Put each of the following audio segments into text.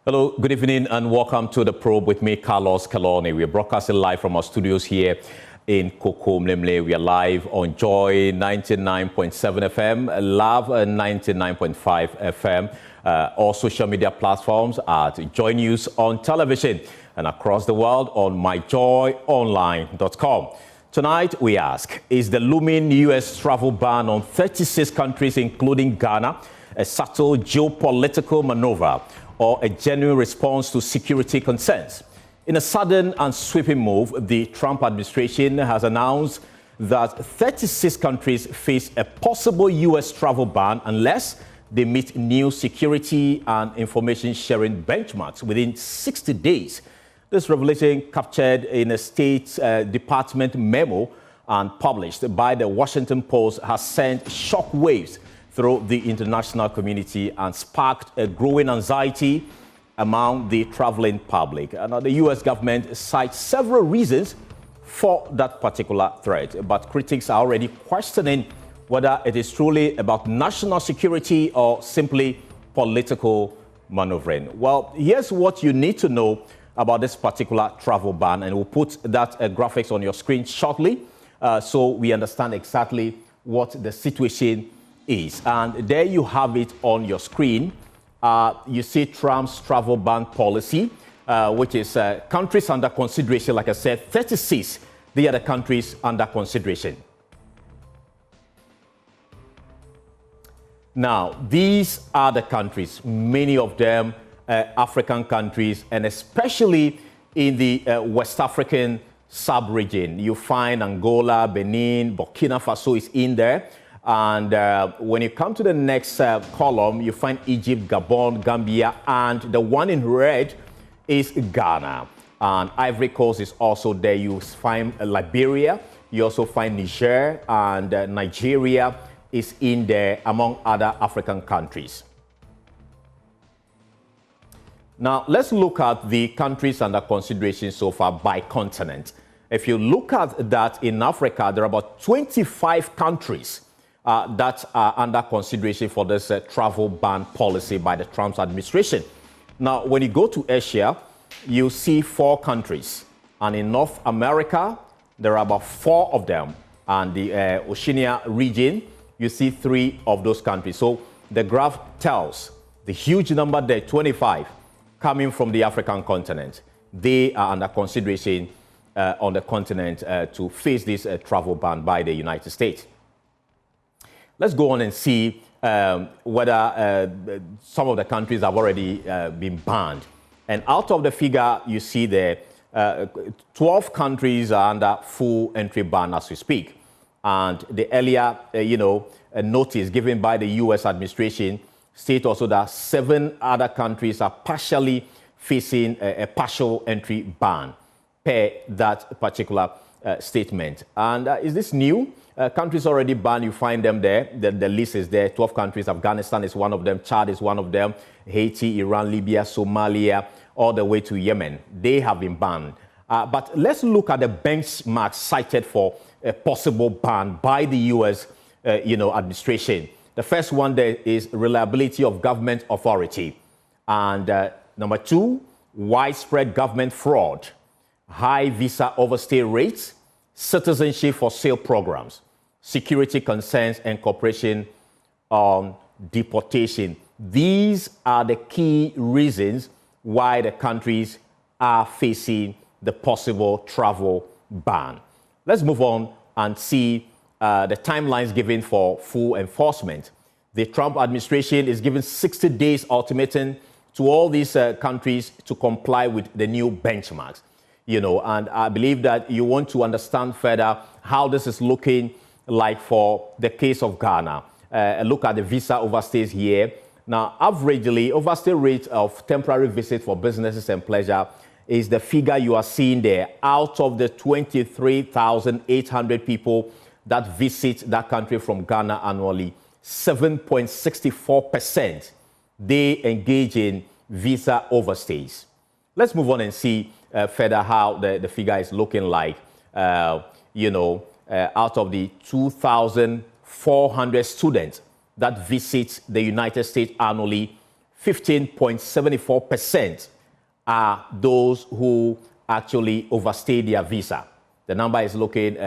Hello, good evening, and welcome to The Probe with me, Carlos Kaloni. We're broadcasting live from our studios here in Kokomlemle. We are live on Joy 99.7 FM, Love 99.5 FM, all social media platforms at Joy News on television and across the world on myjoyonline.com. Tonight, we ask, is the looming U.S. travel ban on 36 countries, including Ghana, a subtle geopolitical maneuver or a genuine response to security concerns? In a sudden and sweeping move, the Trump administration has announced that 36 countries face a possible U.S. travel ban unless they meet new security and information sharing benchmarks within 60 days. This revelation, captured in a State Department memo and published by the Washington Post, has sent shockwaves through the international community and sparked a growing anxiety among the traveling public. Now, the U.S. government cites several reasons for that particular threat, but critics are already questioning whether it is truly about national security or simply political maneuvering. Well, here's what you need to know about this particular travel ban, and we'll put that graphics on your screen shortly so we understand exactly what the situation is. And there you have it on your screen. You see Trump's travel ban policy, which is countries under consideration. Like I said, 36, they are the countries under consideration. Now, these are the countries, many of them African countries, and especially in the West African sub-region. You find Angola, Benin, Bkina Faso is in there. And when you come to the next column, you find Egypt, Gabon, Gambia, and the one in red is Ghana. And Ivory Coast is also there. You find Liberia. You also find Niger, and Nigeria is in there, among other African countries. Now, let's look at the countries under consideration so far by continent. If you look at that, in Africa, there are about 25 countries that are under consideration for this travel ban policy by the Trump administration. Now, when you go to Asia, you see 4 countries. And in North America, there are about 4 of them. And the Oceania region, you see 3 of those countries. So the graph tells the huge number there, 25, coming from the African continent. They are under consideration on the continent to face this travel ban by the United States. Let's go on and see whether some of the countries have already been banned. And out of the figure, you see there, 12 countries are under full entry ban as we speak. And the earlier, notice given by the U.S. administration state also that 7 other countries are partially facing a partial entry ban per that particular statement. And is this new? Countries already banned, you find them there. The list is there. 12 countries. Afghanistan is one of them. Chad is one of them. Haiti, Iran, Libya, Somalia, all the way to Yemen. They have been banned. But let's look at the benchmarks cited for a possible ban by the U.S. Administration. The first one there is reliability of government authority. And number 2, widespread government fraud, high visa overstay rates, citizenship for sale programs, security concerns, and cooperation on deportation. These are the key reasons why the countries are facing the possible travel ban. Let's move on and see the timelines given for full enforcement. The Trump administration is giving 60 days ultimatum to all these countries to comply with the new benchmarks. And I believe that you want to understand further how this is looking like for the case of Ghana. Look at the visa overstays here. Now, averagely, overstay rate of temporary visit for businesses and pleasure is the figure you are seeing there. Out of the 23,800 people that visit that country from Ghana annually, 7.64% they engage in visa overstays. Let's move on and see further how the figure is looking like. Out of the 2,400 students that visit the United States annually, 15.74% are those who actually overstay their visa. The number is looking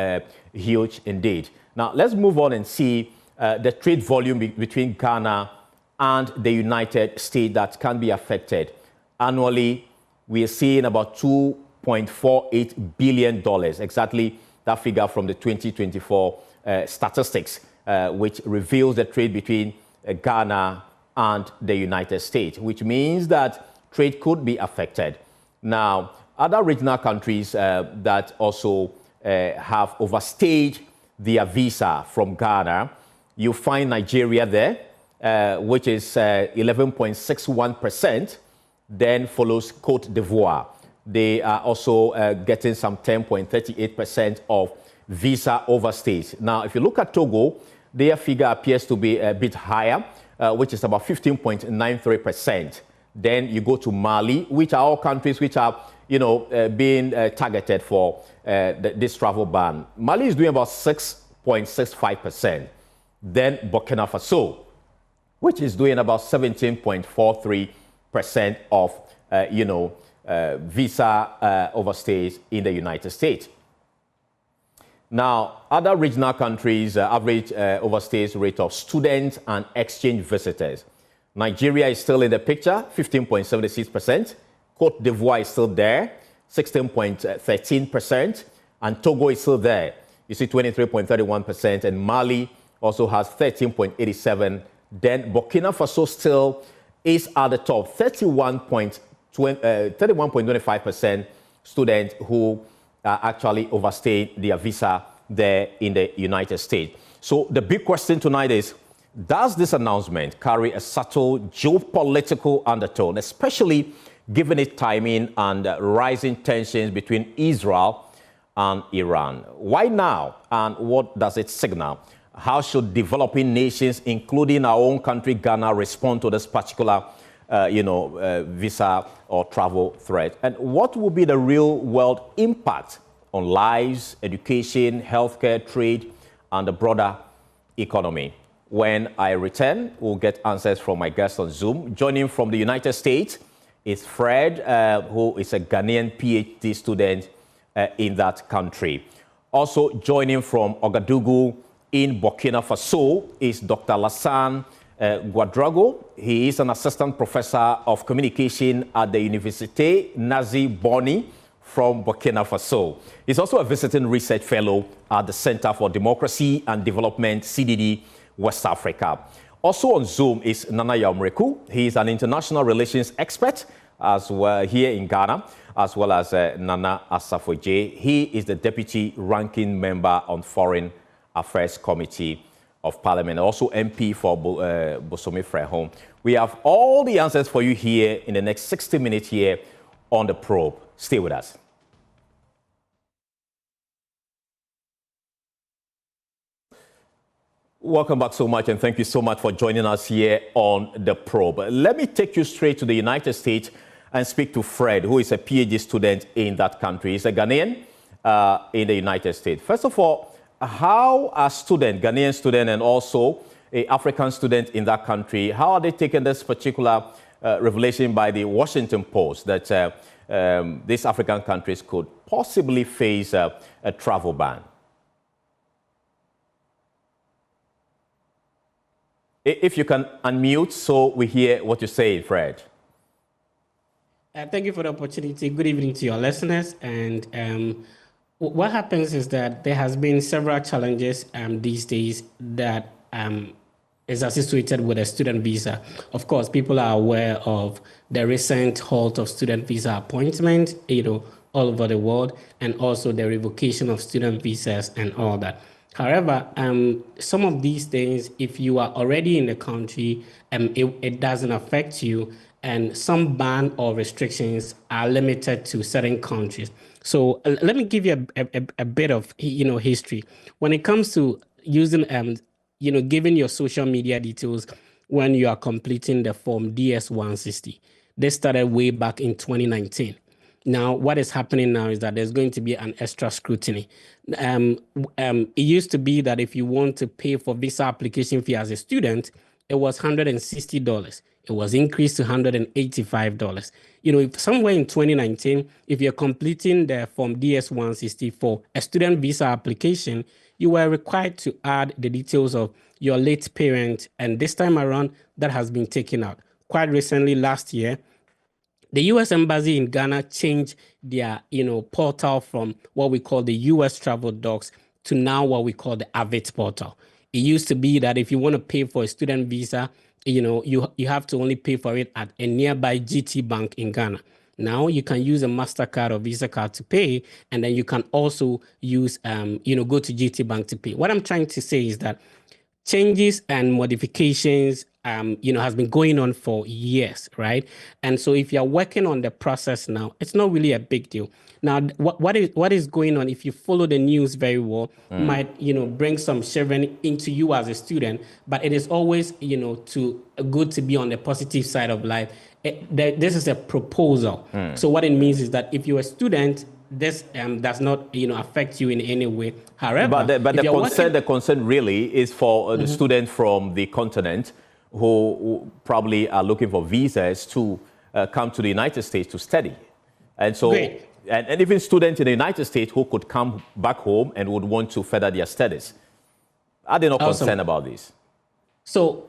huge indeed. Now, let's move on and see the trade volume between Ghana and the United States that can be affected. Annually, we are seeing about $2.48 billion, exactly that figure from the 2024 statistics, which reveals the trade between Ghana and the United States, which means that trade could be affected. Now, other regional countries that also have overstayed their visa from Ghana, you find Nigeria there, which is 11.61%, then follows Cote d'Ivoire. They are also getting some 10.38% of visa overstays. Now, if you look at Togo, their figure appears to be a bit higher, which is about 15.93%. Then you go to Mali, which are all countries which are, being targeted for this travel ban. Mali is doing about 6.65%. Then Bkina Faso, which is doing about 17.43% of, visa overstays in the United States. Now, other regional countries average overstays rate of students and exchange visitors. Nigeria is still in the picture, 15.76%. Cote d'Ivoire is still there, 16.13%. And Togo is still there. You see 23.31%. And Mali also has 13.87%. Then Burkina Faso still is at the top, 31.25% students who actually overstayed their visa there in the United States. So the big question tonight is, does this announcement carry a subtle geopolitical undertone, especially given its timing and rising tensions between Israel and Iran? Why now, and what does it signal? How should developing nations, including our own country, Ghana, respond to this particular visa or travel threat? And what will be the real-world impact on lives, education, healthcare, trade, and the broader economy? When I return, we'll get answers from my guests on Zoom. Joining from the United States is Fred, who is a Ghanaian PhD student in that country. Also joining from Ouagadougou in Burkina Faso is Dr. Lassane Ouedraogo. He is an assistant professor of communication at the Université Nazi Boni from Burkina Faso. He's also a visiting research fellow at the Center for Democracy and Development, CDD, West Africa. Also on Zoom is Nana Yaw-Mreku. He is an international relations expert as well here in Ghana, as well as Nana Asafo-Jay. He is the deputy ranking member on Foreign Affairs Committee of Parliament, also MP for Bosome Frehome. We have all the answers for you here in the next 60 minutes here on The Probe. Stay with us. Welcome back so much, and thank you so much for joining us here on The Probe. Let me take you straight to the United States and speak to Fred, who is a PhD student in that country. He's a Ghanaian in the United States. First of all, how a student, Ghanaian student, and also an African student in that country, how are they taking this particular revelation by the Washington Post that these African countries could possibly face a travel ban? If you can unmute so we hear what you say, Fred. Thank you for the opportunity. Good evening to your listeners. And what happens is that there has been several challenges these days that is associated with a student visa. Of course, people are aware of the recent halt of student visa appointment, all over the world, and also the revocation of student visas and all that. However, some of these things, if you are already in the country, it doesn't affect you, and some ban or restrictions are limited to certain countries. So let me give you a bit of history when it comes to using giving your social media details when you are completing the form DS-160. This started way back in 2019. Now, what is happening now is that there's going to be an extra scrutiny. It used to be that if you want to pay for visa application fee as a student, it was $160. It was increased to $185. If somewhere in 2019, if you're completing the Form DS-160 for a student visa application, you were required to add the details of your late parent, and this time around, that has been taken out. Quite recently, last year, the U.S. Embassy in Ghana changed their, portal from what we call the U.S. Travel Docs to now what we call the AVIT portal. It used to be that if you want to pay for a student visa, you have to only pay for it at a nearby GT Bank in Ghana. Now you can use a MasterCard or Visa card to pay, and then you can also use, go to GT Bank to pay. What I'm trying to say is that changes and modifications has been going on for years, right? And so if you're working on the process now, it's not really a big deal. Now, what is going on, if you follow the news very well, might, bring some chagrin into you as a student, but it is always, good to be on the positive side of life. This is a proposal. So what it means is that if you're a student, this does not, affect you in any way. However, but the concern really is for the students from the continent who probably are looking for visas to come to the United States to study. And so, and even students in the United States who could come back home and would want to further their studies. Are they not concerned about this? So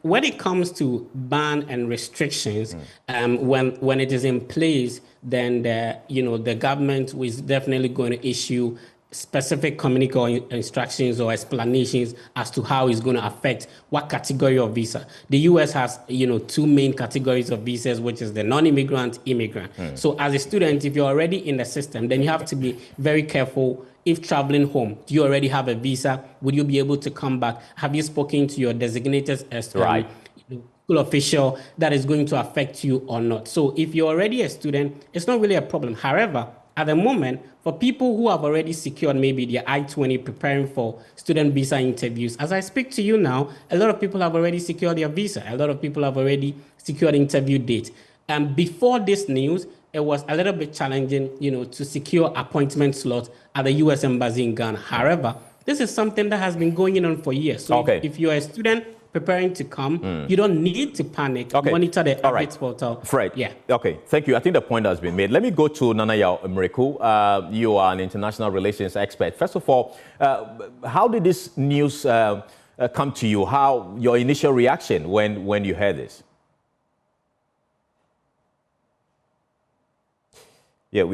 when it comes to ban and restrictions, when it is in place, then the government is definitely going to issue specific communique instructions or explanations as to how it's going to affect what category of visa. The U.S. has, two main categories of visas, which is the non-immigrant, immigrant. So as a student, if you're already in the system, then you have to be very careful. If traveling home, do you already have a visa? Would you be able to come back? Have you spoken to your designated school official that is going to affect you or not? So if you're already a student, it's not really a problem. However, at the moment, for people who have already secured maybe their I-20 preparing for student visa interviews, as I speak to you now, a lot of people have already secured their visa. A lot of people have already secured interview dates. And before this news, it was a little bit challenging, to secure appointment slots at the U.S. Embassy in Ghana. However, this is something that has been going on for years. So if you're a student preparing to come, you don't need to panic. Monitor the AVIT portal. Fred. Yeah. Okay. Thank you. I think the point has been made. Let me go to Nanaya Mriku. You are an international relations expert. First of all, how did this news come to you? How your initial reaction when you heard this? Yeah,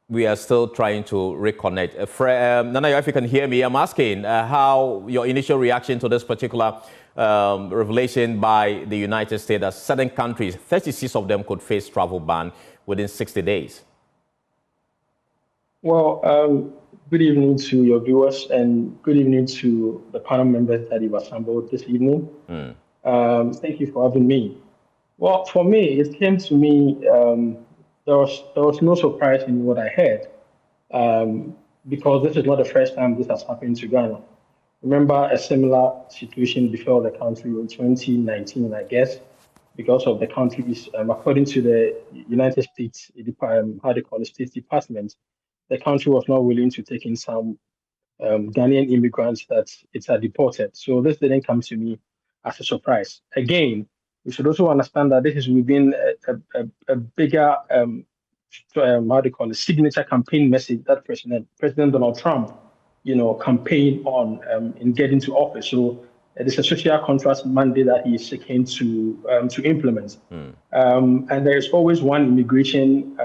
we are still trying to reconnect. Nanaya, if you can hear me, I'm asking how your initial reaction to this particular revelation by the United States that certain countries, 36 of them, could face travel ban within 60 days. Well, good evening to your viewers and good evening to the panel members that you've assembled this evening. Thank you for having me. Well, for me, it came to me. There was no surprise in what I heard, because this is not the first time this has happened to Ghana. Remember, a similar situation befell the country in 2019, I guess, because of the country's, according to the United States, State Department, the country was not willing to take in some Ghanaian immigrants that it had deported. So this didn't come to me as a surprise. Again, we should also understand that this is within a bigger, signature campaign message that President Donald Trump, campaigned on in getting to office. So it is a social contract mandate that he is seeking to implement. And there is always one immigration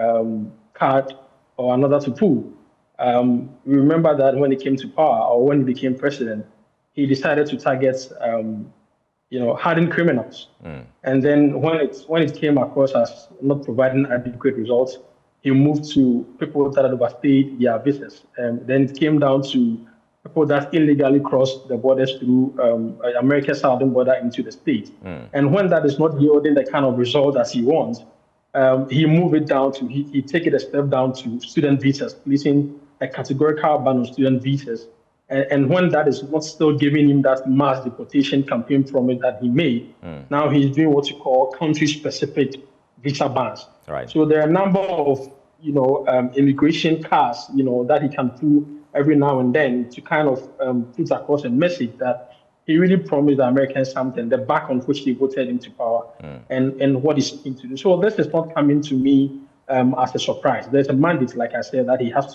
card or another to pull. We remember that when he came to power or when he became president, he decided to target hardened criminals. And then when it came across as not providing adequate results, he moved to people that had overstayed their visas. And then it came down to people that illegally crossed the borders through America's southern border into the state. And when that is not yielding the kind of result as he wants, he moved it down to, he take it a step down to student visas, placing a categorical ban on student visas. And when that is not still giving him that mass deportation campaign promise that he made, now he's doing what you call country-specific visa bans. Right. So there are a number of, immigration cards, that he can pull every now and then to kind of put across a message that he really promised the Americans something, the back on which they voted into power, and what he's seeking to do. So this is not coming to me as a surprise. There's a mandate, like I said, that he has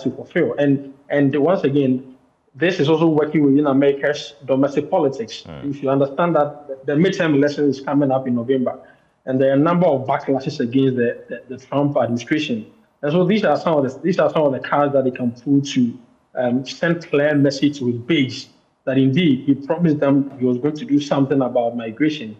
to fulfill. And once again, this is also working within America's domestic politics. If you understand that the midterm election is coming up in November, and there are a number of backlashes against the Trump administration, and so these are some of the cards that they can pull to send clear message to his base that indeed he promised them he was going to do something about migration.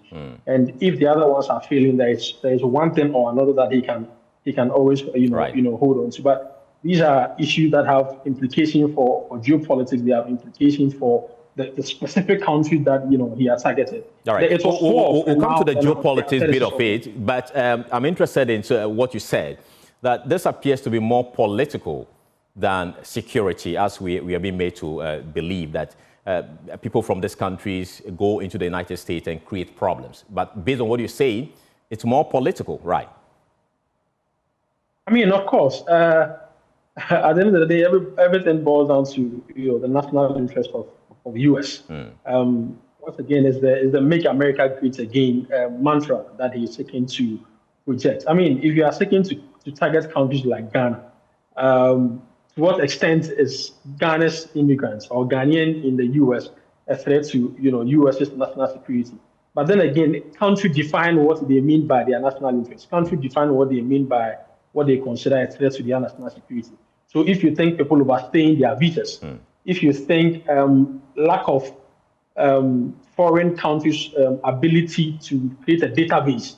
And if the other ones are feeling there is one thing or another that he can always hold on to. But these are issues that have implications for geopolitics. They have implications for the specific country that he has targeted. All right, we'll come to the geopolitics bit of it, but I'm interested in what you said, that this appears to be more political than security, as we are being made to believe that people from these countries go into the United States and create problems. But based on what you say, it's more political, right? I mean, of course. At the end of the day, everything boils down to the national interest of U.S. Once again, is the "Make America Great Again" mantra that he's seeking to project. I mean, if you are seeking to target countries like Ghana, to what extent is Ghana's immigrants or Ghanaian in the U.S. a threat to U.S.'s national security? But then again, country define what they mean by their national interest. Country define what they mean by what they consider a threat to their national security. So if you think people overstaying their visas, if you think lack of foreign countries' ability to create a database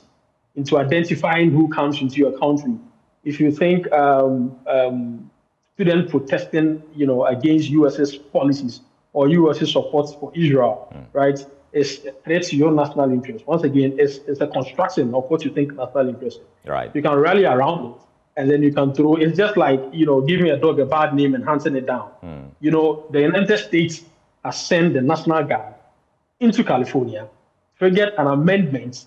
into identifying who comes into your country, if you think students protesting, against U.S.'s policies or U.S.'s support for Israel, right, is a threat to your national interest. Once again, it's a construction of what you think national interest is. Right. You can rally around it, and then you can throw. It's just like giving a dog a bad name and hunting it down. The United States has sent the National Guard into California, triggered an amendment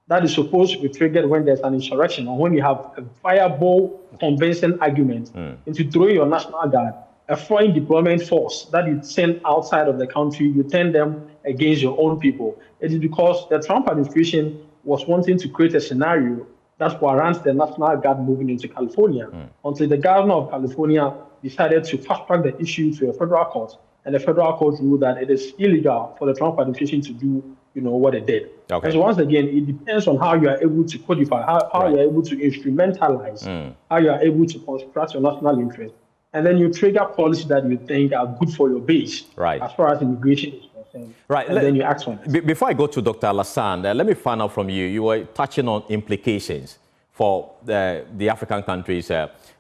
that is supposed to be triggered when there's an insurrection or when you have a viable convincing argument into throwing your National Guard, a foreign deployment force that you send outside of the country, you turn them against your own people. It is because the Trump administration was wanting to create a scenario that warrants the National Guard moving into California until the governor of California decided to fast-track the issue to a federal court, and the federal court ruled that it is illegal for the Trump administration to do what it did. Okay. And so once again, it depends on how you are able to codify, how you are able to instrumentalize, how you are able to construct your national interest, and then you trigger policies that you think are good for your base, right, as far as immigration is concerned. Right. And then you act on it. Before I go to Dr. Alassane, let me find out from you. You were touching on implications for the African countries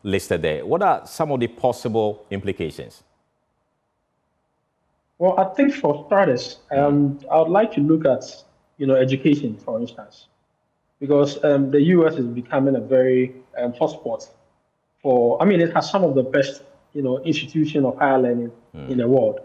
listed there. What are some of the possible implications? Well, I think for starters, I would like to look at, education, for instance, because the U.S. is becoming a very hotspot it has some of the best, institutions of higher learning in the world.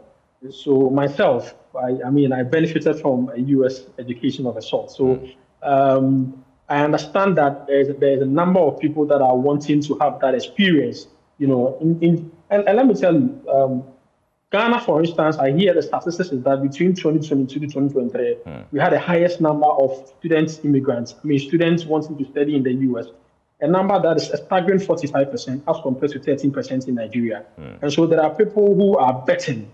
So myself, I benefited from a U.S. education of a sort. So I understand that there's a number of people that are wanting to have that experience, and let me tell you, Ghana, for instance, I hear the statistics is that between 2022 to 2023, we had the highest number of students wanting to study in the U.S., a number that is a staggering 45% as compared to 13% in Nigeria. And so there are people who are betting,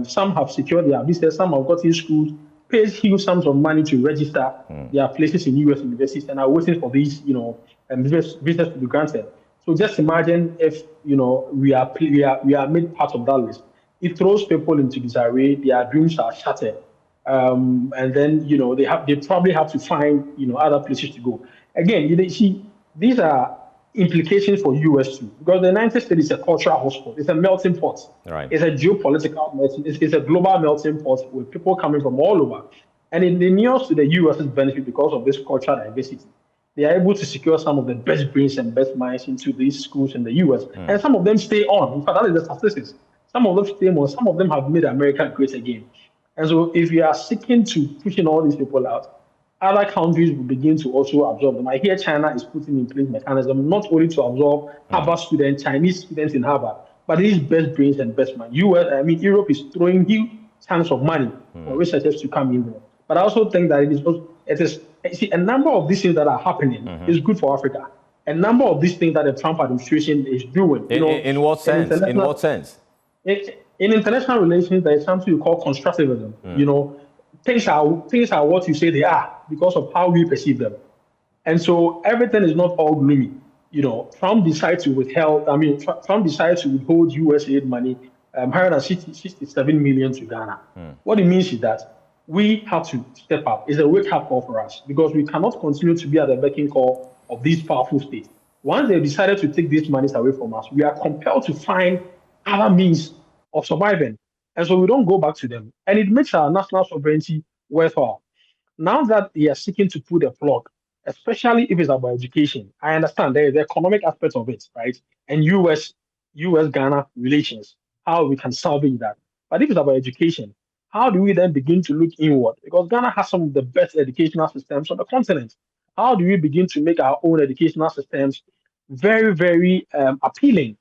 some have secured their visas, some have got in schools, pays huge sums of money to register their places in U.S. universities and are waiting for these, visas to be granted. So just imagine if, we are made part of that list. It throws people into disarray, their dreams are shattered. And then, they probably have to find, other places to go. Again, these are implications for U.S. too, because the United States is a cultural hotspot. It's a melting pot. Right. It's a geopolitical melting. It's a global melting pot with people coming from all over. And it inures to the U.S.'s benefit because of this cultural diversity. They are able to secure some of the best brains and best minds into these schools in the U.S. And some of them stay on. In fact, that is the statistics. Some of them stay on. Some of them have made America great again. And so if you are seeking to pushing all these people out, other countries will begin to also absorb them. I hear China is putting in place mechanisms not only to absorb Harvard students, Chinese students in Harvard, but these best brains and best minds. Europe is throwing tons of money for researchers to come in there. But I also think that a number of these things that are happening is good for Africa. A number of these things that the Trump administration is doing, in what sense? In what sense? In international relations, there is something you call constructivism. Things are what you say they are because of how we perceive them. And so everything is not all gloomy. Trump decided to Trump decided to withhold US aid money, 167 million to Ghana. What it means is that we have to step up. It's a wake-up call for us because we cannot continue to be at the beck and call of these powerful states. Once they decided to take these monies away from us, we are compelled to find other means of surviving. And so we don't go back to them. And it makes our national sovereignty worthwhile. Now that they are seeking to pull the plug, especially if it's about education, I understand there is the economic aspect of it, right? And US-Ghana relations, how we can salvage that. But if it's about education, how do we then begin to look inward? Because Ghana has some of the best educational systems on the continent. How do we begin to make our own educational systems very, very appealing,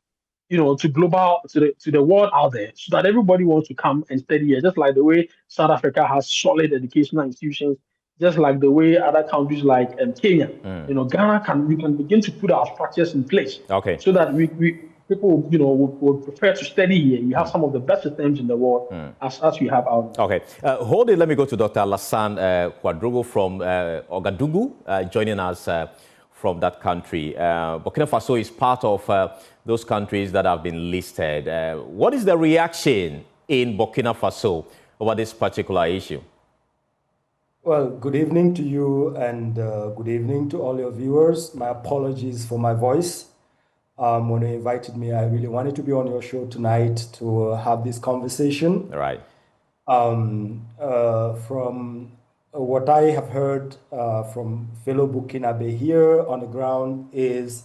to the world out there, so that everybody wants to come and study here, just like the way South Africa has solid educational institutions, just like the way other countries like Kenya, Ghana we can begin to put our structures in place, so that people, would prefer to study here. We have some of the best systems in the world, as we have out there. Okay, hold it. Let me go to Dr. Alassane Ouattara from Ouagadougou, joining us from that country. Burkina Faso is part of those countries that have been listed. What is the reaction in Burkina Faso over this particular issue? Well, good evening to you and good evening to all your viewers. My apologies for my voice. When you invited me, I really wanted to be on your show tonight to have this conversation. All right. From what I have heard from fellow Burkinabe here on the ground is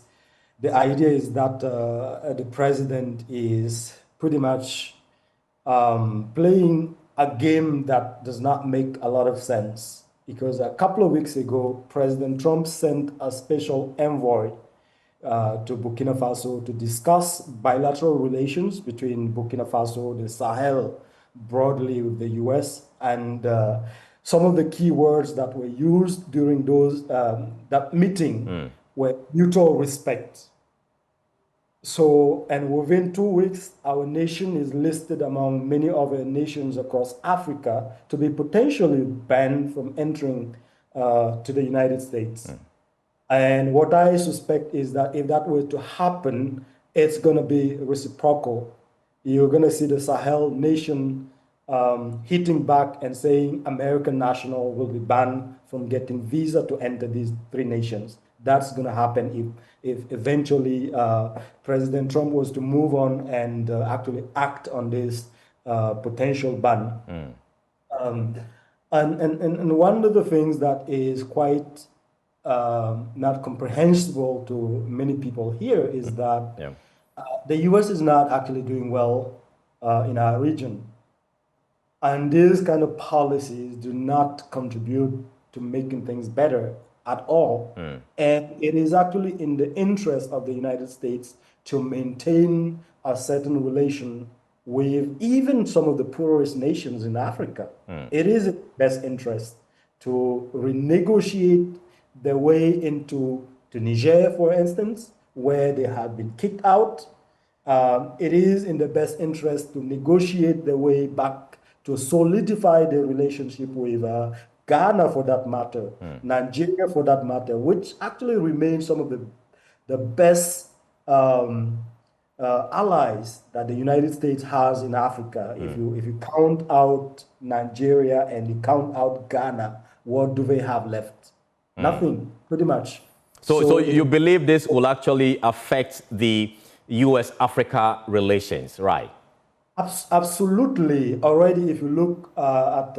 the idea is that the president is pretty much playing a game that does not make a lot of sense, because a couple of weeks ago, President Trump sent a special envoy to Burkina Faso to discuss bilateral relations between Burkina Faso, the Sahel, broadly with the US, and some of the key words that were used during that meeting were mutual respect. So, and within 2 weeks, our nation is listed among many other nations across Africa to be potentially banned from entering to the United States. And what I suspect is that if that were to happen, it's going to be reciprocal. You're going to see the Sahel nation hitting back and saying American national will be banned from getting visa to enter these three nations. That's going to happen if eventually President Trump was to move on and actually act on this potential ban. And one of the things that is quite not comprehensible to many people here is that the US is not actually doing well in our region. And these kind of policies do not contribute to making things better at all. And it is actually in the interest of the United States to maintain a certain relation with even some of the poorest nations in Africa. It is in best interest to renegotiate their way into Niger, for instance, where they have been kicked out. It is in the best interest to negotiate their way back to solidify the relationship with Ghana, for that matter, Nigeria, for that matter, which actually remain some of the best allies that the United States has in Africa. If you count out Nigeria and you count out Ghana, what do they have left? Nothing, pretty much. So you believe this will actually affect the U.S.-Africa relations, right? Absolutely. Already, if you look at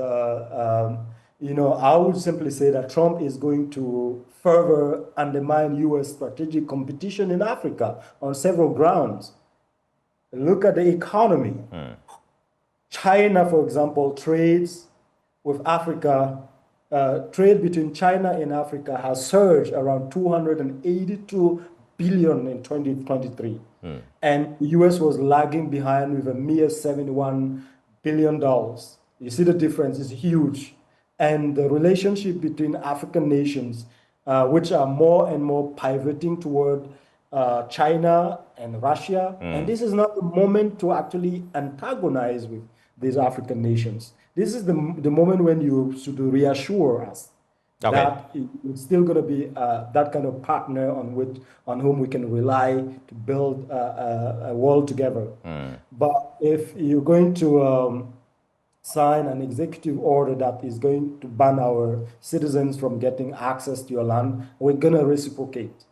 I would simply say that Trump is going to further undermine U.S. strategic competition in Africa on several grounds. Look at the economy. China, for example, trades with Africa. Trade between China and Africa has surged around $282 billion in 2023. And the U.S. was lagging behind with a mere $71 billion. You see the difference is huge. And the relationship between African nations, which are more and more pivoting toward China and Russia. And this is not the moment to actually antagonize with these African nations. This is the moment when you should reassure us that it's still going to be that kind of partner on whom we can rely to build a world together. But if you're going to sign an executive order that is going to ban our citizens from getting access to your land, we're going to reciprocate.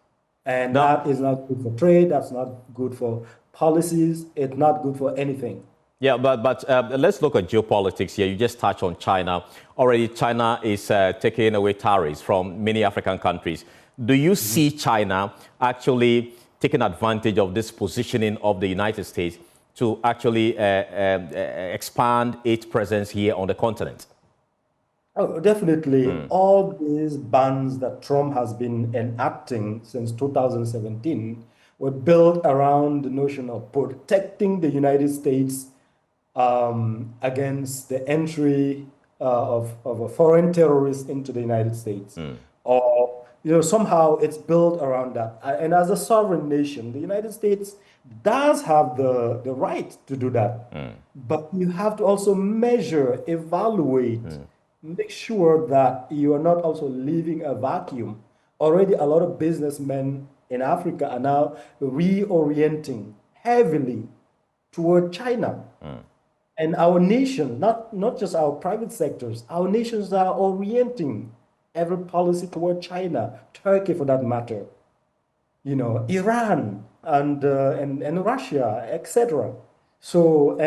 And that is not good for trade. That's not good for policies. It's not good for anything. Yeah, but let's look at geopolitics here. You just touched on China. Already, China is taking away tariffs from many African countries. Do you see China actually taking advantage of this positioning of the United States to actually expand its presence here on the continent? Oh, definitely. All these bans that Trump has been enacting since 2017 were built around the notion of protecting the United States against the entry of a foreign terrorist into the United States. Or, somehow it's built around that. And as a sovereign nation, the United States does have the right to do that. But you have to also measure, evaluate, make sure that you are not also leaving a vacuum. Already a lot of businessmen in Africa are now reorienting heavily toward China. And our nation, not just our private sectors, our nations are orienting every policy toward China, Turkey for that matter, Iran and Russia, etc. So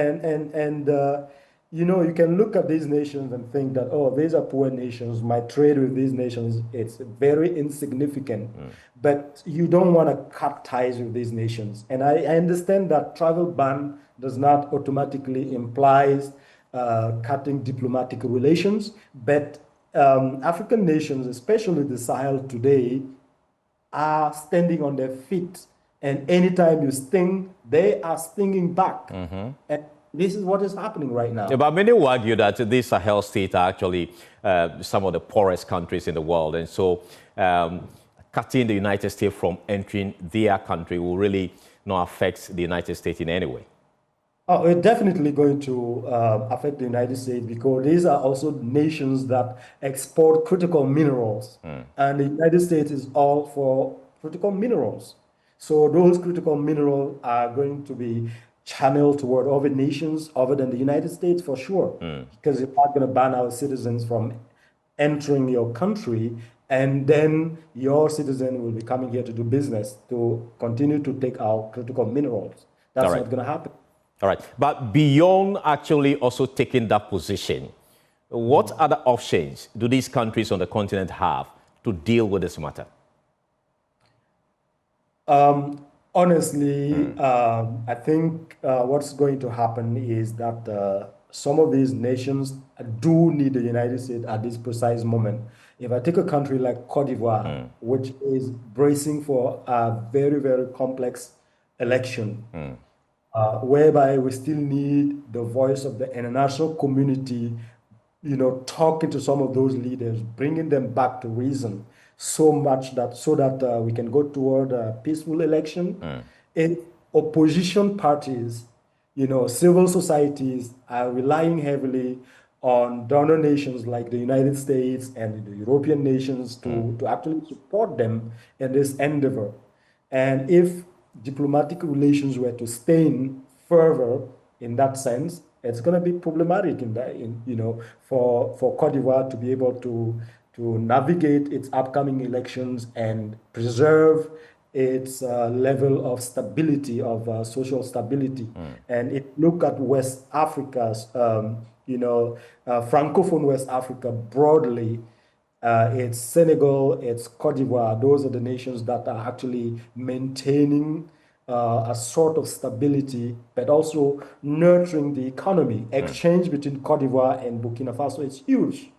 you can look at these nations and think that, oh, these are poor nations. My trade with these nations, it's very insignificant. But you don't want to cut ties with these nations. And I understand that travel ban does not automatically implies cutting diplomatic relations. But African nations, especially the Sahel today, are standing on their feet. And anytime you sting, they are stinging back. And this is what is happening right now. Yeah, but many will argue that these Sahel states are actually some of the poorest countries in the world. And so cutting the United States from entering their country will really not affect the United States in any way. Oh, it's definitely going to affect the United States because these are also nations that export critical minerals. And the United States is all for critical minerals. So those critical minerals are going to be channeled toward other nations other than the United States for sure. Because you're not going to ban our citizens from entering your country, and then your citizen will be coming here to do business, to continue to take our critical minerals. That's not going to happen. All right. But beyond actually also taking that position, what other options do these countries on the continent have to deal with this matter? Honestly, I think what's going to happen is that some of these nations do need the United States at this precise moment. If I take a country like Cote d'Ivoire, which is bracing for a very, very complex election, whereby we still need the voice of the international community, talking to some of those leaders, bringing them back to reason, so that we can go toward a peaceful election. In opposition parties, civil societies are relying heavily on donor nations like the United States and the European nations to actually support them in this endeavor. And if diplomatic relations were to stain further in that sense, it's going to be problematic for Cote d'Ivoire to be able to navigate its upcoming elections and preserve its level of stability, of social stability. And if you look at West Africa's, Francophone West Africa broadly, it's Senegal, it's Cote d'Ivoire. Those are the nations that are actually maintaining a sort of stability, but also nurturing the economy. Exchange between Cote d'Ivoire and Burkina Faso is huge.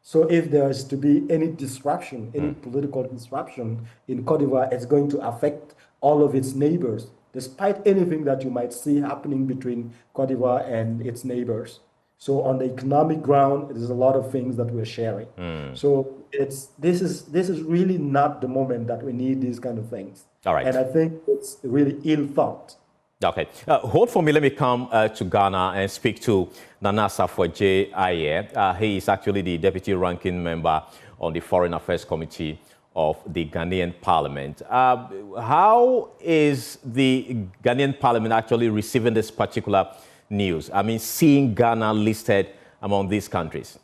So if there is to be any disruption, any political disruption in Cote d'Ivoire, it's going to affect all of its neighbors, despite anything that you might see happening between Cote d'Ivoire and its neighbors. So on the economic ground, there's a lot of things that we're sharing. So this is really not the moment that we need these kind of things. All right. And I think it's really ill thought. Okay. Hold for me. Let me come to Ghana and speak to Nana Safoje Aye. He is actually the deputy ranking member on the Foreign Affairs Committee of the Ghanaian Parliament. How is the Ghanaian Parliament actually receiving this particular news? I mean, seeing Ghana listed among these countries.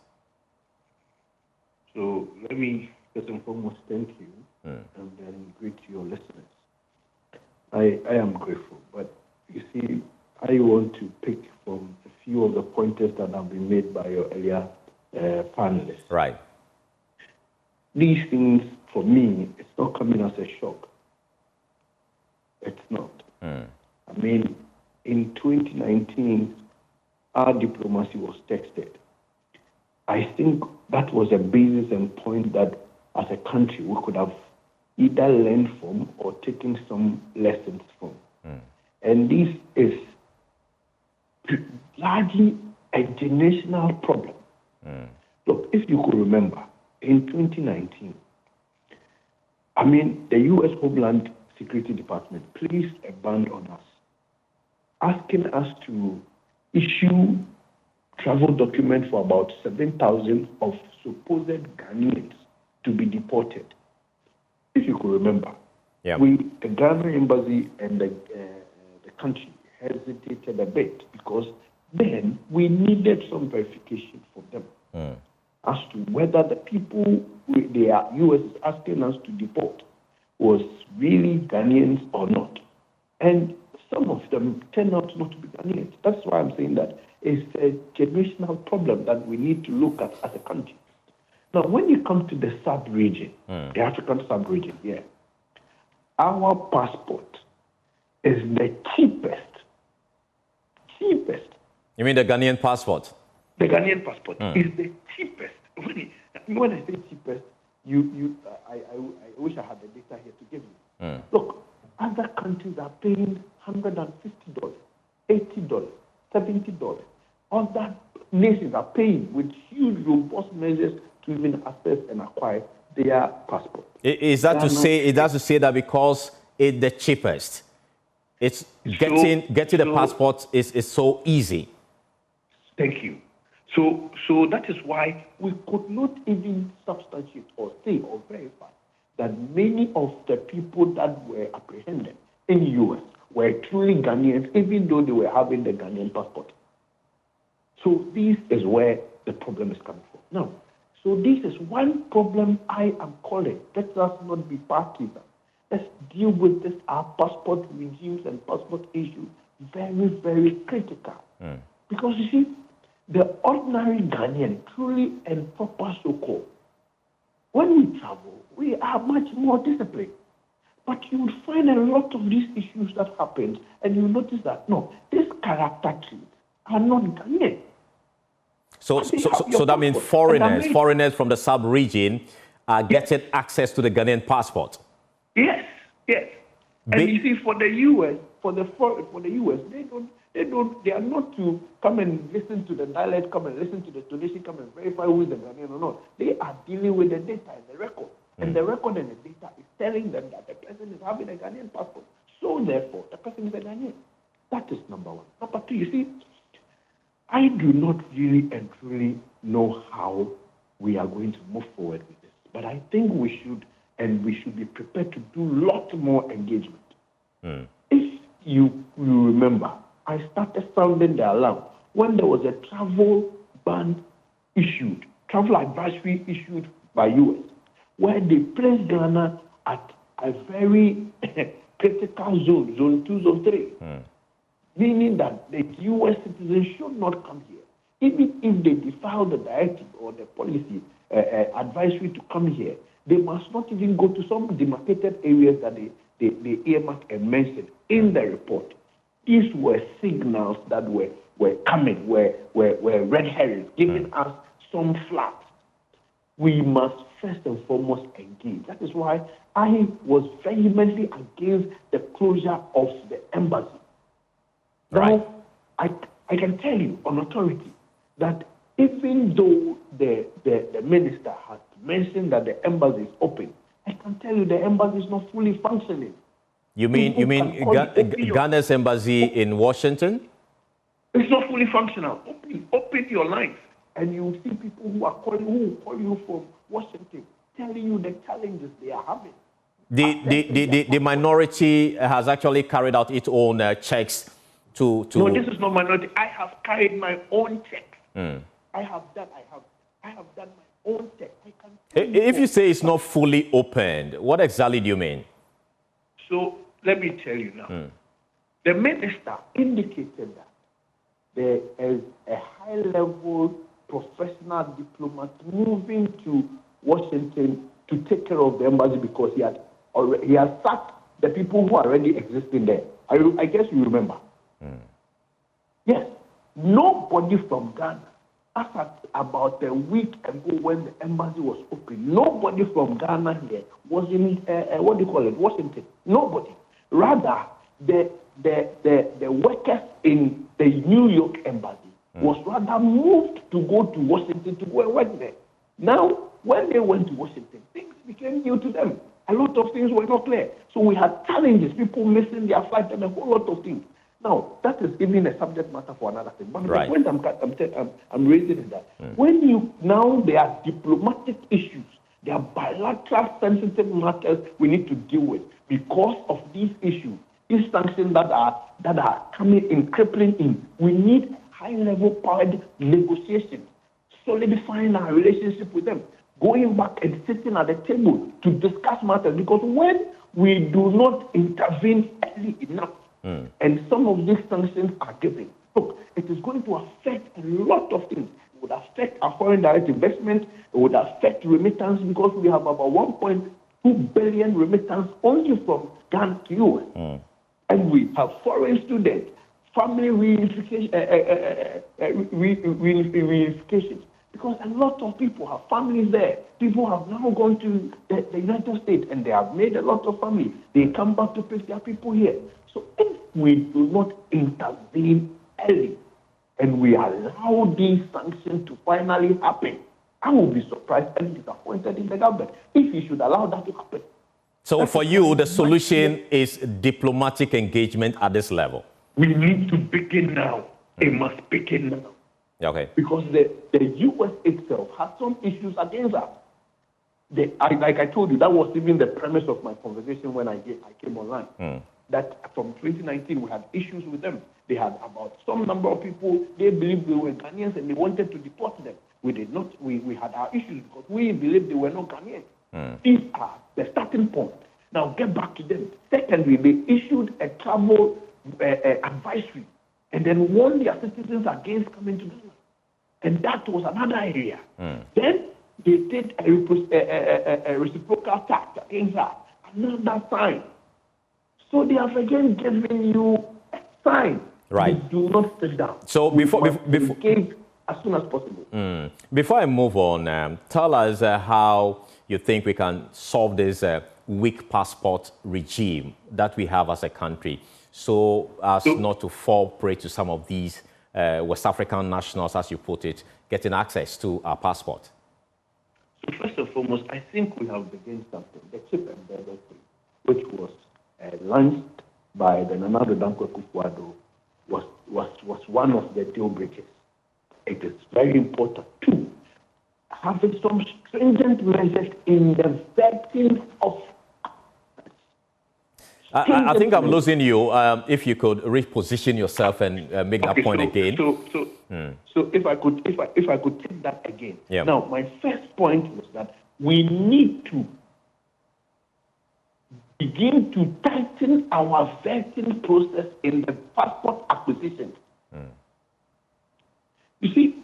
So let me first and foremost thank you and then greet your listeners. I am grateful, but you see, I want to pick from a few of the pointers that have been made by your earlier panelists. Right. These things, for me, it's not coming as a shock. It's not. I mean, in 2019, our diplomacy was texted. I think that was a basis and point that, as a country, we could have either learned from or taken some lessons from. And this is largely a generational problem. Look, if you could remember, in 2019, I mean, the U.S. Homeland Security Department placed a ban on us, asking us to issue travel documents for about 7,000 of supposed Ghanaians to be deported. If you could remember, the Ghana embassy and the country hesitated a bit because then we needed some verification from them as to whether the people the U.S. is asking us to deport was really Ghanaians or not. And some of them turned out not to be Ghanaians. That's why I'm saying that it's a generational problem that we need to look at as a country. Now, when you come to the sub-region, the African sub-region, our passport is the cheapest. You mean the Ghanaian passport? The Ghanaian passport is the cheapest. When I say cheapest, I wish I had the data here to give you. Look, other countries are paying $150, $80, $70. Other nations are paying with huge, robust measures to even access and acquire their passport. Is that to say that because it's the cheapest, it's getting the passport is so easy? Thank you. So that is why we could not even substantiate or say or verify that many of the people that were apprehended in the U.S. were truly Ghanaians, even though they were having the Ghanaian passport. So this is where the problem is coming from. Now, so this is one problem I am calling. Let us not be partisan. Let's deal with this, our passport regimes and passport issues, very, very critical. Because you see, the ordinary Ghanaian, truly and proper so-called, when we travel, we are much more disciplined. But you will find a lot of these issues that happen, and you notice that, no, these character traits are not Ghanaian. So that means foreigners from the sub-region are getting access to the Ghanaian passport. Yes. And you see, for the U.S., they are not to come and listen to the dialect, come and listen to the donation, come and verify who is the Ghanaian or not. They are dealing with the data and the record. And the record and the data is telling them that the person is having a Ghanaian passport. So therefore, the person is a Ghanaian. That is number one. Number two, you see, I do not really and truly know how we are going to move forward with this. But I think we should be prepared to do a lot more engagement. If you remember, I started sounding the alarm when there was a travel ban issued, travel advisory issued by U.S., where they placed Ghana at a very critical zone, zone 2, zone 3, meaning that the U.S. citizens should not come here. Even if they defile the directive or the policy advisory to come here, they must not even go to some demarcated areas that they earmarked and mentioned in the report. These were signals that were coming, were red herrings, giving us some flags. We must first and foremost engage. That is why I was vehemently against the closure of the embassy. Now, I can tell you on authority that even though the minister has mentioned that the embassy is open, I can tell you the embassy is not fully functioning. You mean Ghana's embassy in Washington? It's not fully functional. Open your lines, and you will see people who will call you from Washington, telling you the challenges they are having. The minority has actually carried out its own checks to. No, this is not minority. I have carried my own checks. I have done my own checks. If you say it's not fully opened, what exactly do you mean? So let me tell you now. The minister indicated that there is a high-level professional diplomat moving to Washington to take care of the embassy because he has sacked the people who are already existing there. I guess you remember. Yes, nobody from Ghana, as at about a week ago when the embassy was open, nobody from Ghana here was in Washington. Nobody. Rather, the workers in the New York embassy was rather moved to go to Washington to go and work there. Now, when they went to Washington, things became new to them. A lot of things were not clear. So we had challenges, people missing their flight and a whole lot of things. Now, that is even a subject matter for another thing. But the point I'm raising is that when there are diplomatic issues, there are bilateral sensitive matters we need to deal with because of these issues. These sanctions that are coming in, crippling in, we need high-level powered negotiations, solidifying our relationship with them, going back and sitting at the table to discuss matters. Because when we do not intervene early enough, and some of these sanctions are given, look, it is going to affect a lot of things. It would affect our foreign direct investment. It would affect remittance because we have about 1.2 billion remittance only from Ghana to US. And we have foreign students, family reunification, because a lot of people have families there. People have now gone to the United States and they have made a lot of families. They come back to pick their people here. So if we do not intervene early and we allow these sanctions to finally happen, I will be surprised and disappointed in the government if you should allow that to happen. So for you, the solution is diplomatic engagement at this level? We need to begin now. It must begin now. Okay. Because the U.S. itself has some issues against us. Like I told you, that was even the premise of my conversation when I came online. That from 2019, we had issues with them. They had about some number of people, they believed they were Ghanaians and they wanted to deport them. We did not. We had our issues because we believed they were not Ghanaians. These are the starting point. Now get back to them. Secondly, they issued a travel advisory and then warned their citizens against coming to Ghana. And that was another area. Then they did a reciprocal tax against that. Another sign. So they have again given you a sign. Right. You do not sit down. So before as soon as possible. Before I move on, tell us how you think we can solve this weak passport regime that we have as a country, so as not to fall prey to some of these West African nationals, as you put it, getting access to our passport. So first and foremost, I think we have begun something. The chip and burger thing, which was launched by the Nana Dankwa Akufo-Addo, was one of the deal breakers. It is very important too, having some stringent measures in the vetting of. I think I'm losing you. If you could reposition yourself and make that point again. So if I could take that again. Yeah. Now, my first point was that we need to begin to tighten our vetting process in the passport acquisition. You see,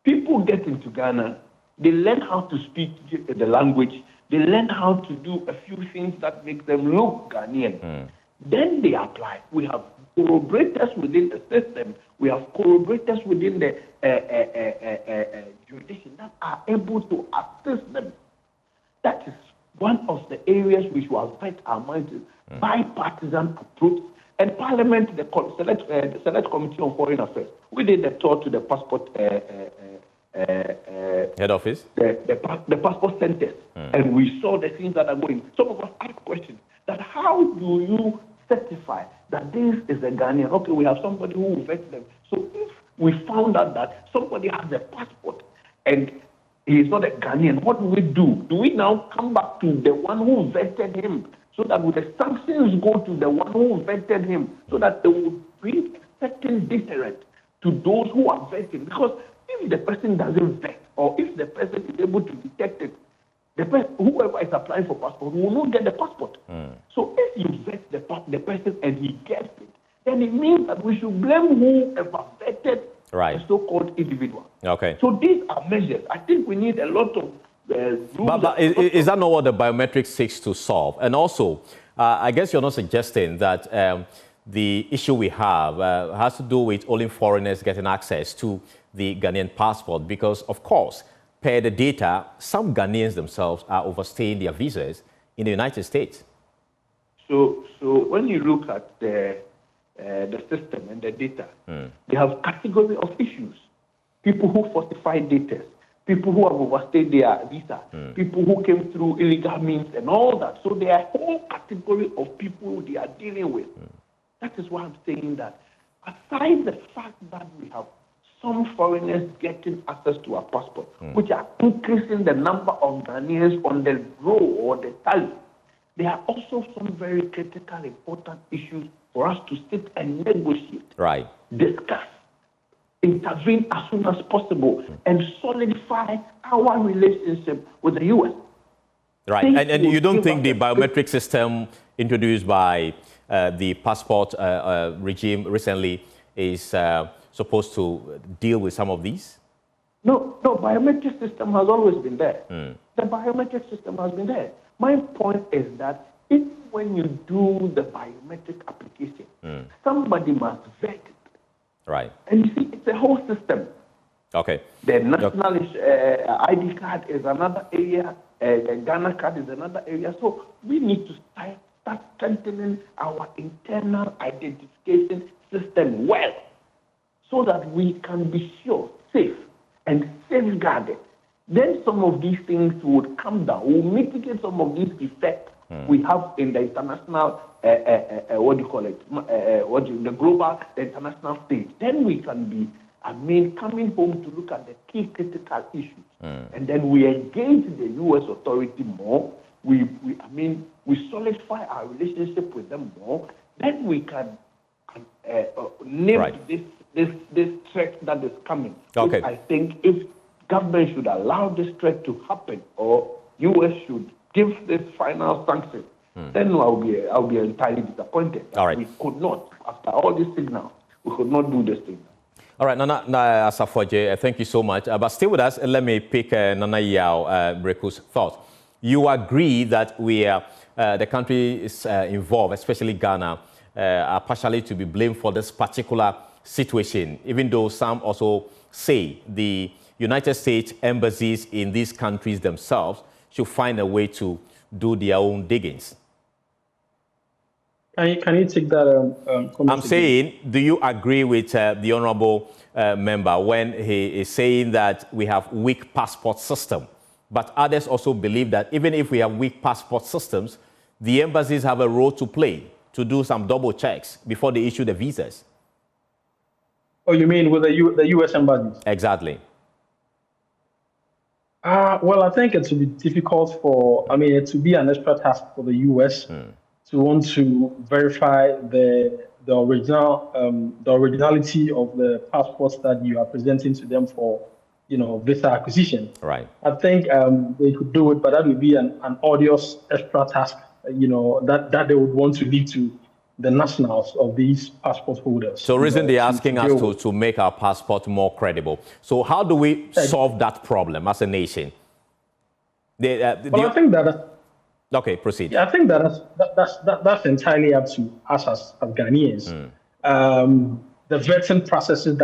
people get into Ghana, they learn how to speak the language, they learn how to do a few things that make them look Ghanaian. Then they apply. We have corroborators within the system, we have corroborators within the jurisdiction that are able to assist them. That is one of the areas which will affect our minds, bipartisan approach And Parliament, the Select Committee on Foreign Affairs, we did a tour to the passport head office, the passport centers, and we saw the things that are going. Some of us asked questions that how do you certify that this is a Ghanaian? Okay, we have somebody who will vet them. So if we found out that somebody has a passport and he is not a Ghanaian, what do we do? Do we now come back to the one who vetted him, so that with the sanctions go to the one who vetted him, so that they will bring a certain deterrent to those who are vetting? Because if the person doesn't vet, or if the person is able to detect it, whoever is applying for passport will not get the passport. So if you vet the person and he gets it, then it means that we should blame whoever vetted the so-called individual. Okay. So these are measures. I think we need a lot of But is that not what the biometrics seeks to solve? And also, I guess you're not suggesting that the issue we have has to do with only foreigners getting access to the Ghanaian passport, because, of course, per the data, some Ghanaians themselves are overstaying their visas in the United States. So when you look at the system and the data, they have category of issues. People who falsify data, people who have overstayed their visa, people who came through illegal means and all that. So there are a whole category of people they are dealing with. That is why I'm saying that aside the fact that we have some foreigners getting access to our passport, which are increasing the number of Ghanaians on the roll or the tally, there are also some very critical, important issues for us to sit and negotiate, discuss, intervene as soon as possible, and solidify our relationship with the U.S. Right, and you don't think the biometric system introduced by the passport regime recently is supposed to deal with some of these? No, biometric system has always been there. The biometric system has been there. My point is that even when you do the biometric application, somebody must vet it. Right. And you see, it's a whole system. Okay. The national ID card is another area, the Ghana card is another area. So we need to start strengthening our internal identification system well, so that we can be sure, safe, and safeguarded. Then some of these things would come down. We'll mitigate some of these effects we have in the international, the global, the international stage. Then we can be, coming home to look at the key critical issues. And then we engage the U.S. authority more. We solidify our relationship with them more. Then we can name this threat that is coming. Okay. I think if government should allow this threat to happen, or U.S. should give this final sanction, then I'll be entirely disappointed. All right. We could not, after all these signals, we could not do this thing. All right, Nana Asafoje, thank you so much. But stay with us. Let me pick Nana Yao Breku's thoughts. You agree that the countries involved, especially Ghana, are partially to be blamed for this particular situation, even though some also say the United States embassies in these countries themselves should find a way to do their own diggings. Can you take that comment? I'm saying, do you agree with the honorable member when he is saying that we have weak passport system, but others also believe that even if we have weak passport systems, the embassies have a role to play to do some double checks before they issue the visas? Oh, you mean with the U.S. embassies? Exactly. Well, I think it would be difficult it would be an extra task for the U.S. to want to verify the originality of the passports that you are presenting to them for, visa acquisition. Right. I think they could do it, but that would be an arduous extra task, that they would want to leave to the nationals of these passport holders. So reason they're asking us to make our passport more credible. So how do we solve that problem as a nation? I think that... Okay, proceed. Yeah, I think that's entirely up to us as Ghanaians. The vetting processes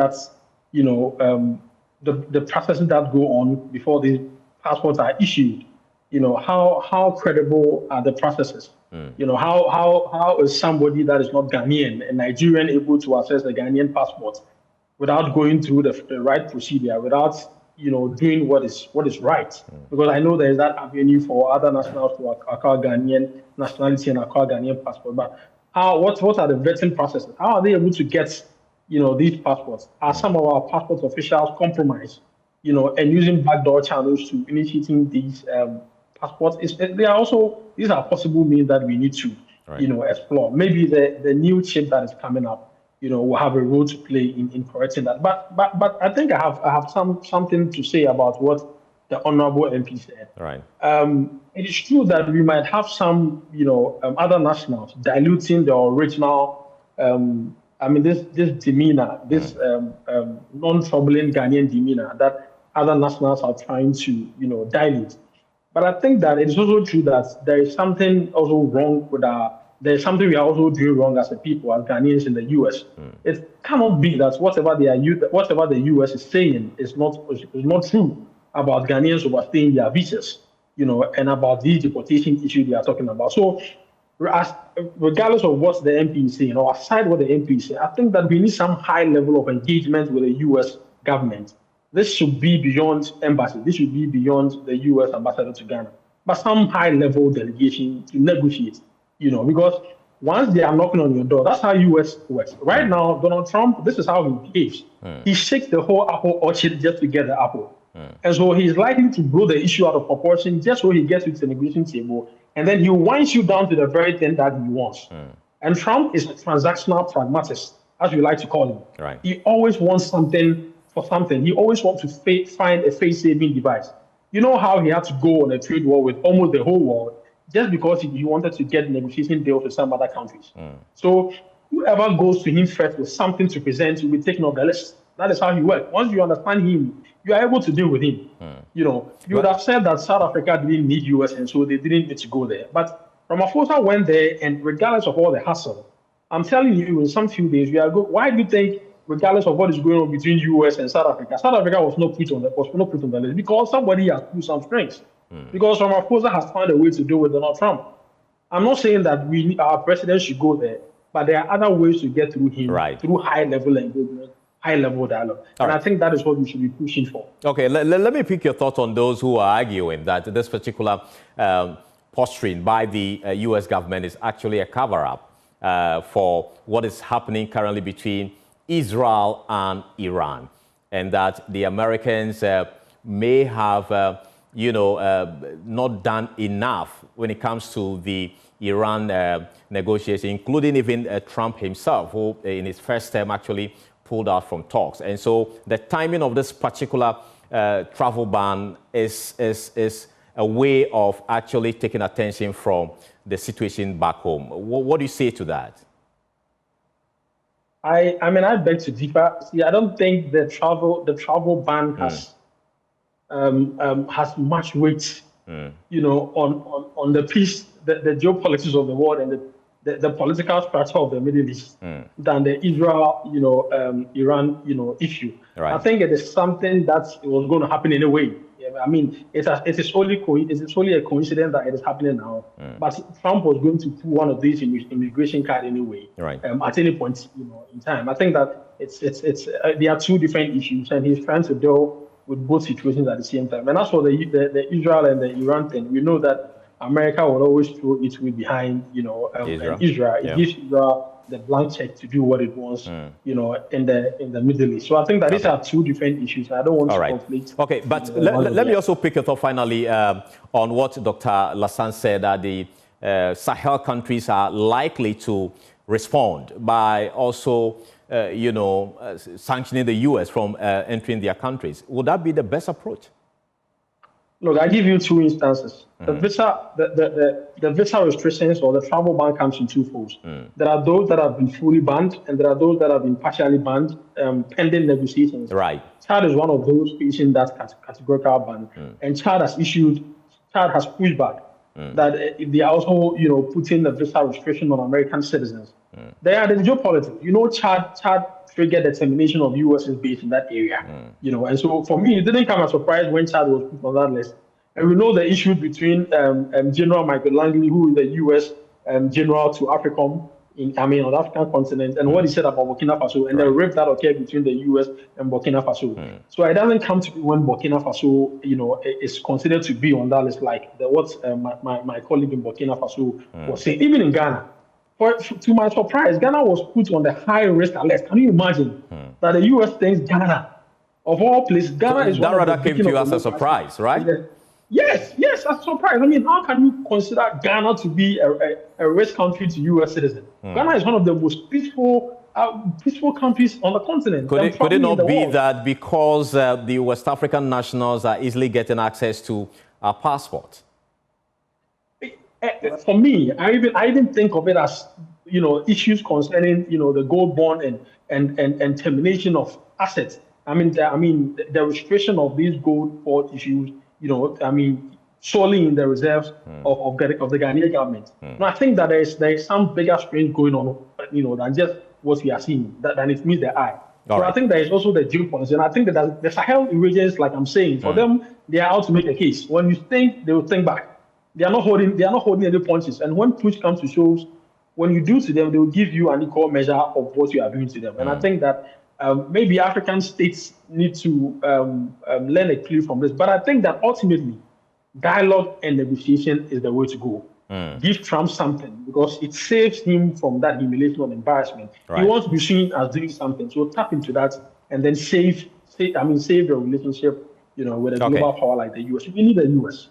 the processes that go on before these passports are issued, how credible are the processes? You know, how is somebody that is not Ghanaian, a Nigerian, able to access the Ghanaian passport without going through the right procedure, without, you know, doing what is right? Because I know there is that avenue for other nationals to acquire Ghanaian nationality and acquire Ghanaian passport. But what are the vetting processes? How are they able to get, you know, these passports? Are some of our passport officials compromised, you know, and using backdoor channels to initiating these passports? These are possible means that we need to, you know, explore. Maybe the new chip that is coming up, you know, will have a role to play in correcting that. But I think I have something to say about what the honourable MP said. Right. It is true that we might have some, you know, other nationals diluting the original. This demeanor, this non-troubling Ghanaian demeanor that other nationals are trying to, you know, dilute. But I think that it's also true that there is something also wrong with there's something we are also doing wrong as a people, as Ghanaians in the US. It cannot be that whatever the US is saying is not true about Ghanaians overstaying their visas, you know, and about these deportation issues they are talking about. So, regardless of what the MP is saying, or aside what the MP is saying, I think that we need some high level of engagement with the US government. This should be beyond embassy. This should be beyond the US ambassador to Ghana. But some high level delegation to negotiate, you know, because once they are knocking on your door, that's how US works. Right now, Donald Trump, this is how he behaves. He shakes the whole apple orchard just to get the apple. And so he's likely to blow the issue out of proportion just so he gets to the negotiation table. And then he winds you down to the very thing that he wants. And Trump is a transactional pragmatist, as we like to call him. Right. He always wants something for something. He always wants to find a face-saving device. You know how he had to go on a trade war with almost the whole world just because he wanted to get negotiation deals with some other countries. So whoever goes to him first with something to present will be taken off the list. That is how he works. Once you understand him, you are able to deal with him. You know, you would have said that South Africa didn't need US, and so they didn't need to go there. But Ramaphosa went there, and regardless of all the hassle, I'm telling you, in some few days, we are good. Why do you think, regardless of what is going on between US and South Africa was not put on the list? Because somebody has pulled some strings. Because Ramaphosa has found a way to deal with Donald Trump. I'm not saying that our president should go there, but there are other ways to get through him, through high-level engagement, high-level dialogue. And I think that is what we should be pushing for. Okay, let me pick your thoughts on those who are arguing that this particular posturing by the U.S. government is actually a cover-up for what is happening currently between Israel and Iran, and that the Americans may have, not done enough when it comes to the Iran negotiation, including even Trump himself, who in his first term actually pulled out from talks. And so the timing of this particular travel ban is a way of actually taking attention from the situation back home. What do you say to that? I beg to differ. See, I don't think the travel ban has much weight, on the peace, the geopolitics of the world and the political structure of the Middle East than the Israel, Iran, issue. Right. I think it is something that was going to happen anyway. I mean, it is only a coincidence that it is happening now. But Trump was going to pull one of these immigration cards anyway, at any point, in time. I think that it's there are two different issues, and he's trying to deal with both situations at the same time. And as for the Israel and the Iran thing, we know that America will always throw its weight behind, Israel. It gives Israel the blank check to do what it wants, in the Middle East. So I think that these are two different issues. I don't want to conflict. Okay, but let me also pick it up finally on what Dr. Lassan said, that the Sahel countries are likely to respond by also, sanctioning the U.S. from entering their countries. Would that be the best approach? Look, I give you two instances. The visa restrictions or the travel ban comes in two folds. There are those that have been fully banned, and there are those that have been partially banned, pending negotiations. Right. Chad is one of those facing that categorical ban, and Chad has pushed back that they are also, putting the visa restriction on American citizens. There are the geopolitics. Chad triggered the termination of U.S.'s base in that area. And so for me, it didn't come as a surprise when Chad was put on that list. And we know the issue between General Michael Langley, who is the U.S. general to AFRICOM, on the African continent, and what he said about Burkina Faso, and the rift that occurred between the US and Burkina Faso. So it doesn't come to me when Burkina Faso, is considered to be on that list, like what my colleague in Burkina Faso was saying. Even in Ghana, to my surprise, Ghana was put on the high risk alert. Can you imagine that the US thinks Ghana, of all places, Ghana is that one of the rather came to you as a surprise, right? Yes, that's a surprise. How can you consider Ghana to be a risk country to U.S. citizens? Ghana is one of the most peaceful countries on the continent. Could it not be that because the West African nationals are easily getting access to a passport? For me, I even think of it as issues concerning the gold bond and termination of assets. The restriction of these gold bond issues. Solely in the reserves of the Ghanaian government. No, I think that there is some bigger strain going on, than just what we are seeing, than it meets the eye. I think there is also the geopolitics, and I think that the Sahel regions, like I'm saying, for them, they are out to make a case. When you think, they will think back. They are not holding any punches, and when push comes to shove, when you do to them, they will give you an equal measure of what you are doing to them. And I think that maybe African states need to learn a clue from this. But I think that ultimately, dialogue and negotiation is the way to go. Give Trump something because it saves him from that humiliation and embarrassment. Right. He wants to be seen as doing something. So tap into that and then save the relationship, with a global power like the US. We need the US.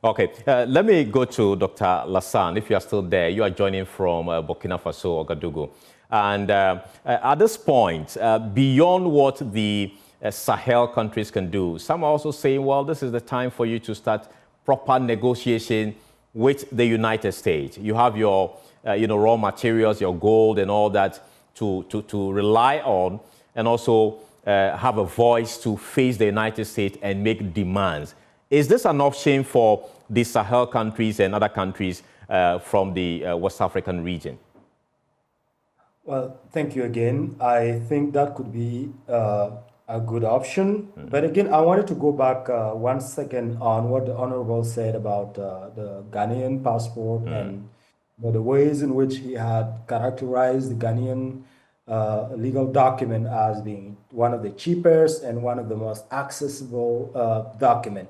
Okay, let me go to Dr. Lassan. If you are still there, you are joining from Burkina Faso, Ouagadougou. And at this point, beyond what the Sahel countries can do, some are also saying, well, this is the time for you to start proper negotiation with the United States. You have your raw materials, your gold and all that to rely on, and also have a voice to face the United States and make demands. Is this an option for the Sahel countries and other countries from the West African region? Well, thank you again. I think that could be a good option. But again, I wanted to go back 1 second on what the Honorable said about the Ghanaian passport and the ways in which he had characterized the Ghanaian legal document as being one of the cheapest and one of the most accessible document.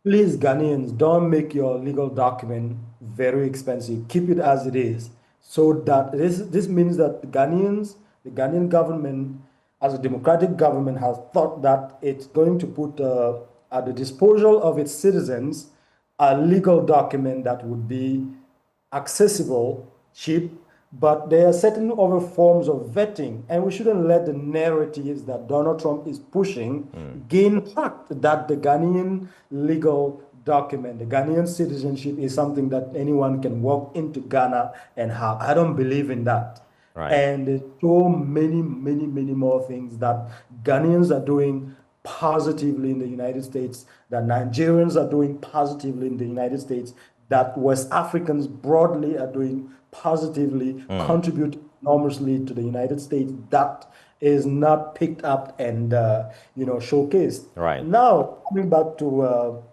Please, Ghanaians, don't make your legal document very expensive. Keep it as it is. So that this means that the Ghanaian government, as a democratic government, has thought that it's going to put at the disposal of its citizens a legal document that would be accessible, cheap, but there are certain other forms of vetting, and we shouldn't let the narratives that Donald Trump is pushing gain tract that the Ghanaian legal document, the Ghanaian citizenship is something that anyone can walk into Ghana and have. I don't believe in that. Right. And there's so many more things that Ghanaians are doing positively in the United States, that Nigerians are doing positively in the United States, that West Africans broadly are doing positively, contribute enormously to the United States, that is not picked up and showcased. Right. Now, coming back to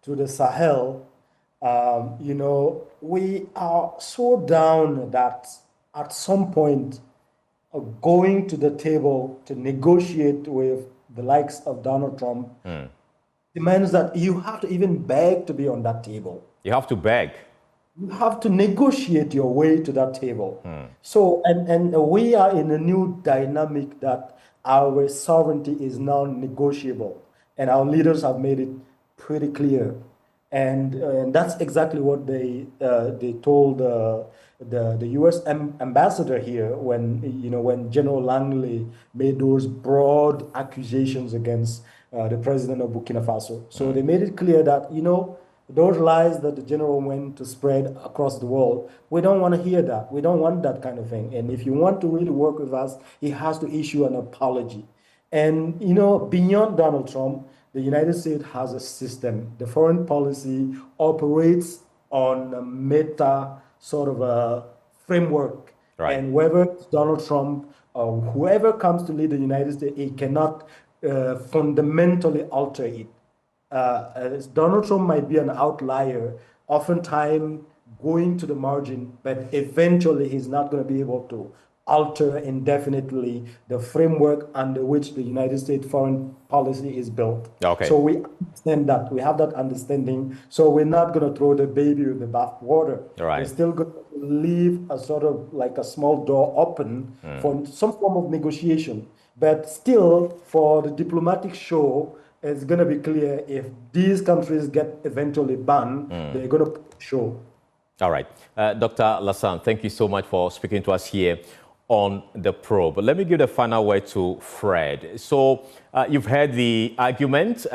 the Sahel, we are so down that at some point going to the table to negotiate with the likes of Donald Trump demands that you have to even beg to be on that table. You have to beg. You have to negotiate your way to that table. So, and we are in a new dynamic that our sovereignty is now negotiable, and our leaders have made it pretty clear. And that's exactly what they told the U.S. ambassador here when General Langley made those broad accusations against the president of Burkina Faso. So they made it clear that those lies that the general went to spread across the world, we don't want to hear that. We don't want that kind of thing. And if you want to really work with us, he has to issue an apology. And beyond Donald Trump, the United States has a system. The foreign policy operates on a meta sort of a framework. Right. And whether it's Donald Trump or whoever comes to lead the United States, it cannot fundamentally alter it. Donald Trump might be an outlier oftentimes going to the margin, but eventually he's not going to be able to alter indefinitely the framework under which the United States foreign policy is built. Okay. So we understand that. We have that understanding. So we're not going to throw the baby with the bathwater. Right. We're still going to leave a sort of like a small door open for some form of negotiation. But still, for the diplomatic show, it's going to be clear if these countries get eventually banned, they're going to show. All right. Dr. Lassane, thank you so much for speaking to us here on the probe. But let me give the final word to Fred. So you've heard the argument.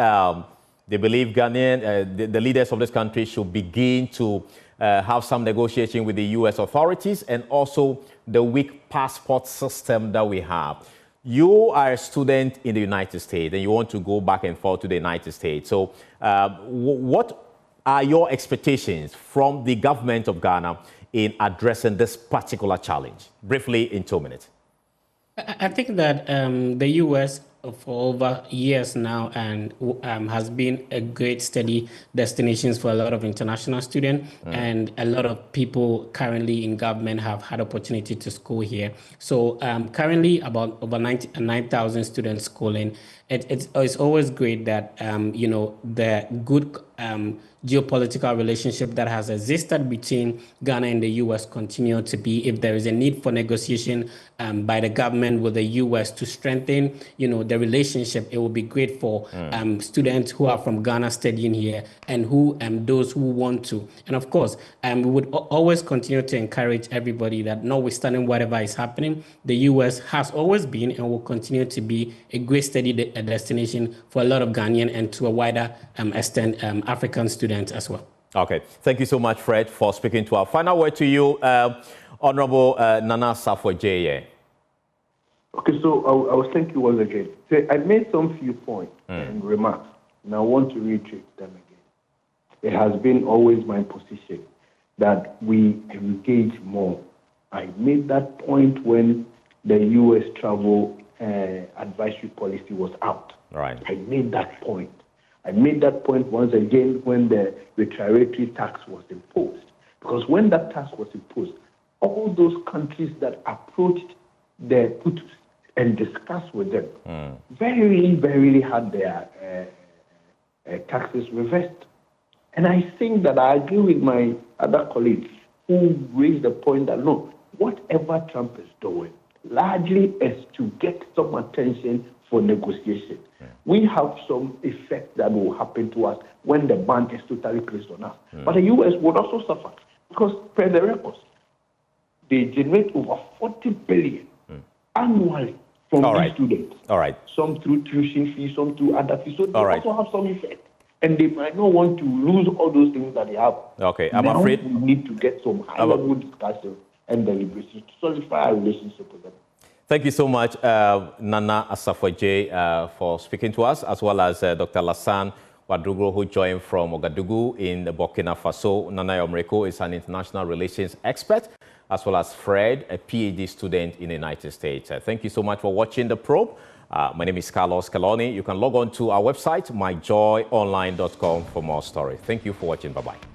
They believe Ghanaian, the leaders of this country should begin to have some negotiation with the U.S. authorities, and also the weak passport system that we have. You are a student in the United States and you want to go back and forth to the United States. So what are your expectations from the government of Ghana in addressing this particular challenge? Briefly, in 2 minutes. I think that the U.S. for over years now and has been a great steady destination for a lot of international students, and a lot of people currently in government have had opportunity to school here. So currently about over 9,000 students schooling. It's always great that the good geopolitical relationship that has existed between Ghana and the U.S. continue to be. If there is a need for negotiation by the government with the U.S. to strengthen, the relationship, it will be great for students who are from Ghana studying here and who those who want to. And of course, we would always continue to encourage everybody that notwithstanding whatever is happening, the U.S. has always been and will continue to be a great study destination for a lot of Ghanaian and to a wider extent African students as well. Okay. Thank you so much, Fred, for speaking to our final word to you, Honorable Nana Safo-Gyeye. Okay, so I was thinking once again. So I made some few points and remarks, and I want to reiterate them again. It has been always my position that we engage more. I made that point when the U.S. travel advisory policy was out. Right. I made that point. I made that point once again when the retaliatory tax was imposed. Because when that tax was imposed, all those countries that approached the Hutus and discussed with them very rarely had their taxes reversed. And I think that I agree with my other colleagues who raised the point that, no, whatever Trump is doing largely is to get some attention for negotiation. We have some effect that will happen to us when the ban is totally placed on us. But the U.S. would also suffer because, per the records, they generate over 40 billion annually from these students. All right. Some through tuition fees, some through other fees. So they right. also have some effect. And they might not want to lose all those things that they have. Okay, I'm now afraid we need to get some high-level discussion and deliberations to solidify our relationship with them. Thank you so much, Nana Safo-Gyeye, for speaking to us, as well as Dr. Lassane Ouedraogo, who joined from Ouagadougou in Burkina Faso. Nana Yomreko is an international relations expert, as well as Fred, a PhD student in the United States. Thank you so much for watching The Probe. My name is Carlos Kaloni. You can log on to our website, myjoyonline.com, for more stories. Thank you for watching. Bye-bye.